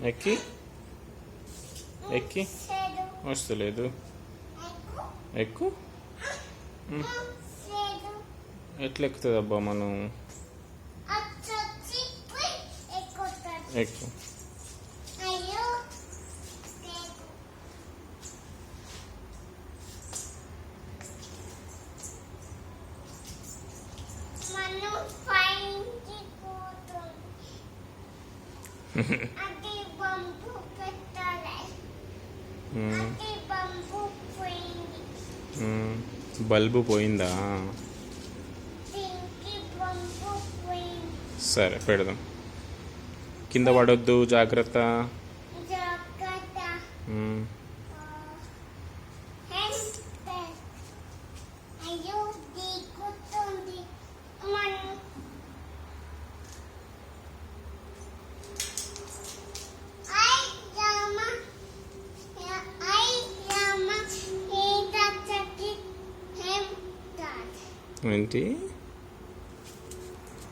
ఎక్కి ఎక్కి వస్తలేదు. ఎక్కు. ఎట్లా ఎక్కుతుంది అబ్బా మనం? ఎక్కు. బల్బు పోయిందా? సరే పెడదాం. కింద పడొద్దు, జాగ్రత్త. ఏంటి?